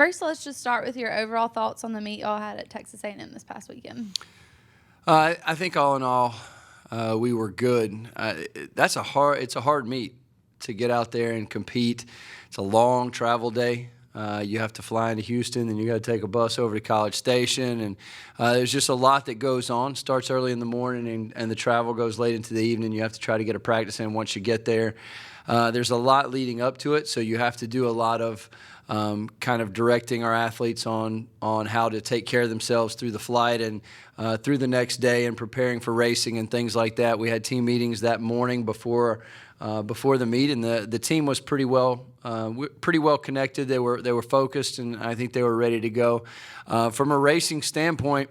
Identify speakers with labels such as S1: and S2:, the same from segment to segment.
S1: First, let's just start with your overall thoughts on the meet y'all had at Texas A&M this past weekend.
S2: I think all in all, we were good. It's a hard meet to get out there and compete. It's a long travel day. You have to fly into Houston, and you got to take a bus over to College Station, and there's just a lot that goes on. Starts early in the morning, and the travel goes late into the evening. You have to try to get a practice in once you get there. There's a lot leading up to it, so you have to do a lot of kind of directing our athletes on how to take care of themselves through the flight and through the next day, and preparing for racing and things like that. We had team meetings that morning before the meet, and the team was pretty well connected. They were focused, and I think they were ready to go. From a racing standpoint,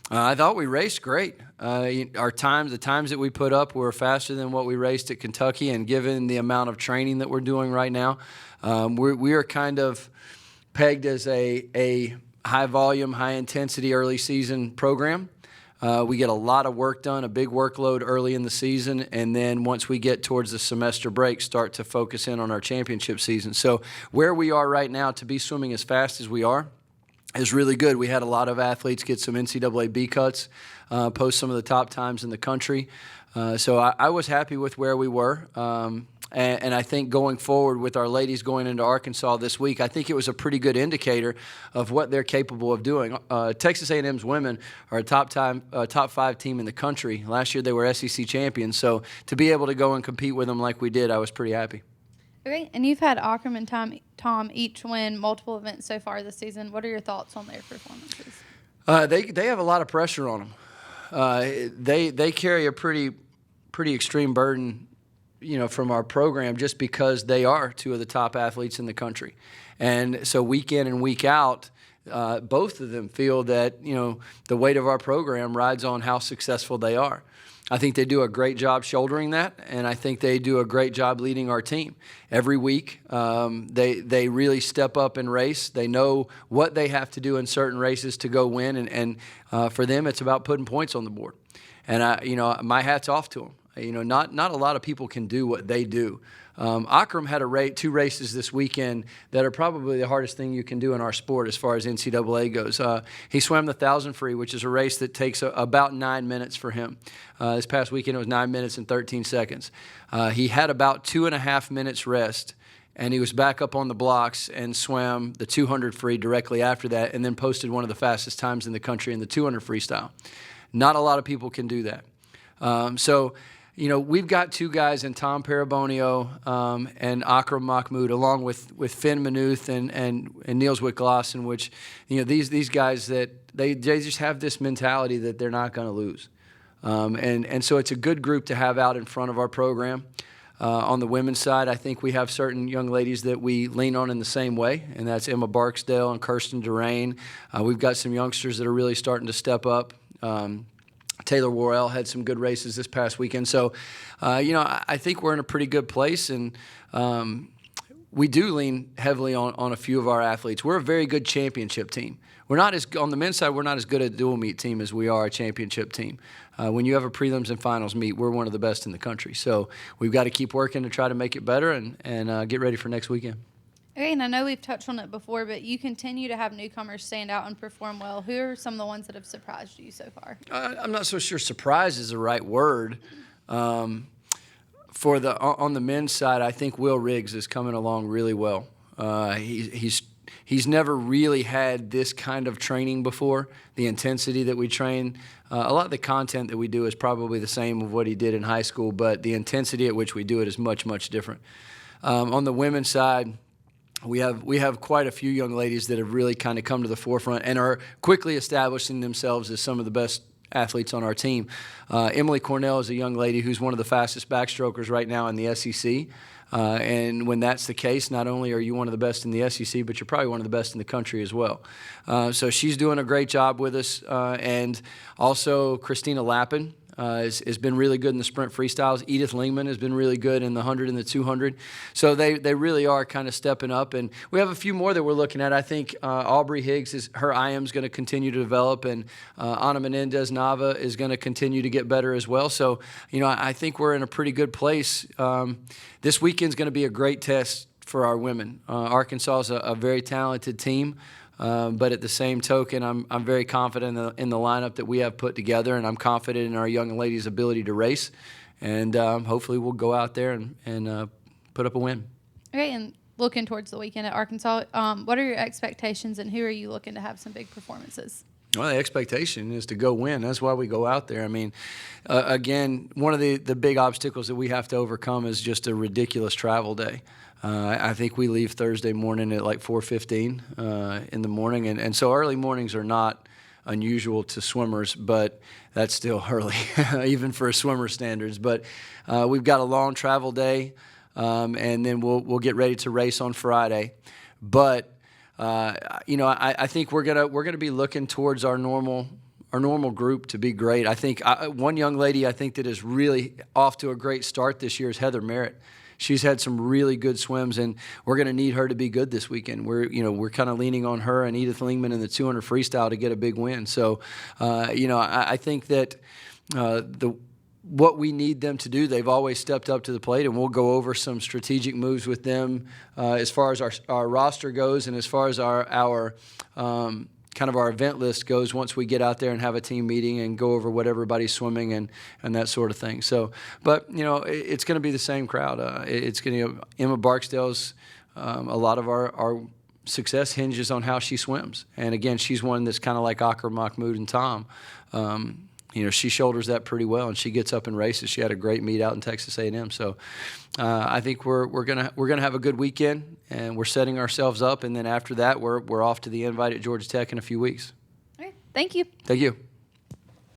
S2: I thought we raced great. The times that we put up were faster than what we raced at Kentucky, and given the amount of training that we're doing right now, we are kind of pegged as a high volume, high intensity early season program. We get a lot of work done, a big workload early in the season, and then once we get towards the semester break, start to focus in on our championship season. So where we are right now, to be swimming as fast as we are, is really good. We had a lot of athletes get some NCAA B cuts, post some of the top times in the country. So I was happy with where we were. And I think going forward with our ladies going into Arkansas this week, I think it was a pretty good indicator of what they're capable of doing. Texas A&M's women are a top 5 team in the country. Last year they were SEC champions. So to be able to go and compete with them like we did, I was pretty happy.
S1: Okay, and you've had Akram and Tom each win multiple events so far this season. What are your thoughts on their performances?
S2: They have a lot of pressure on them. They carry a pretty extreme burden, from our program, just because they are 2 of the top athletes in the country. And so week in and week out, both of them feel that, the weight of our program rides on how successful they are. I think they do a great job shouldering that, and I think they do a great job leading our team. Every week, they really step up and race. They know what they have to do in certain races to go win, and for them, it's about putting points on the board. And my hat's off to them. Not a lot of people can do what they do. Akram had 2 races this weekend that are probably the hardest thing you can do in our sport as far as NCAA goes. He swam the 1,000 free, which is a race that takes about 9 minutes for him. This past weekend it was 9 minutes and 13 seconds. He had about 2.5 minutes rest, and he was back up on the blocks and swam the 200 free directly after that, and then posted one of the fastest times in the country in the 200 freestyle. Not a lot of people can do that. We've got 2 guys in Tom Parabonio and Akram Mahmoud, along with Finn Manuth and Niels Witt-Glassen, which, these guys that they just have this mentality that they're not going to lose. And so it's a good group to have out in front of our program. On the women's side, I think we have certain young ladies that we lean on in the same way, and that's Emma Barksdale and Kirsten Durain. We've got some youngsters that are really starting to step up. Taylor Worrell had some good races this past weekend. So, I think we're in a pretty good place, and we do lean heavily on a few of our athletes. We're a very good championship team. On the men's side, we're not as good a dual meet team as we are a championship team. When you have a prelims and finals meet, we're one of the best in the country. So we've got to keep working to try to make it better and get ready for next weekend.
S1: Okay, and I know we've touched on it before, but you continue to have newcomers stand out and perform well. Who are some of the ones that have surprised you so far?
S2: I'm not so sure surprise is the right word. On the men's side, I think Will Riggs is coming along really well. He's never really had this kind of training before. The intensity that we train, a lot of the content that we do is probably the same of what he did in high school, but the intensity at which we do it is much, much different. On the women's side, we have quite a few young ladies that have really kind of come to the forefront and are quickly establishing themselves as some of the best athletes on our team. Emily Cornell is a young lady who's one of the fastest backstrokers right now in the SEC. And when that's the case, not only are you one of the best in the SEC, but you're probably one of the best in the country as well. So she's doing a great job with us. And also Christina Lappin has been really good in the sprint freestyles. Edith Lingman has been really good in the 100 and the 200. So they really are kind of stepping up. And we have a few more that we're looking at. I think Aubrey Higgs, her IM is going to continue to develop, and Ana Menendez-Nava is going to continue to get better as well. So, I think we're in a pretty good place. This weekend's going to be a great test for our women. Arkansas is a very talented team. But at the same token, I'm very confident in the lineup that we have put together, and I'm confident in our young ladies' ability to race. And hopefully we'll go out there and put up a win.
S1: Okay, and looking towards the weekend at Arkansas, what are your expectations, and who are you looking to have some big performances?
S2: Well, the expectation is to go win. That's why we go out there. I mean, again, one of the big obstacles that we have to overcome is just a ridiculous travel day. I think we leave Thursday morning at like 4:15 in the morning, and so early mornings are not unusual to swimmers, but that's still early, even for swimmer standards. But we've got a long travel day, and then we'll get ready to race on Friday. But I think we're gonna be looking towards our normal group to be great. I think one young lady I think that is really off to a great start this year is Heather Merritt. She's had some really good swims, and we're going to need her to be good this weekend. We're kind of leaning on her and Edith Lingman in the 200 freestyle to get a big win. So, I think that what we need them to do, they've always stepped up to the plate, and we'll go over some strategic moves with them as far as our roster goes, and as far as our kind of our event list goes once we get out there and have a team meeting and go over what everybody's swimming and that sort of thing. So, but it's going to be the same crowd. It's going to Emma Barksdale's. A lot of our success hinges on how she swims, and again, she's one that's kind of like Akra, Mahmoud, and Tom. She shoulders that pretty well, and she gets up and races. She had a great meet out in Texas A&M. So I think we're gonna have a good weekend, and we're setting ourselves up. And then after that, we're off to the Invite at Georgia Tech in a few weeks.
S1: All right. Thank you.
S2: Thank you.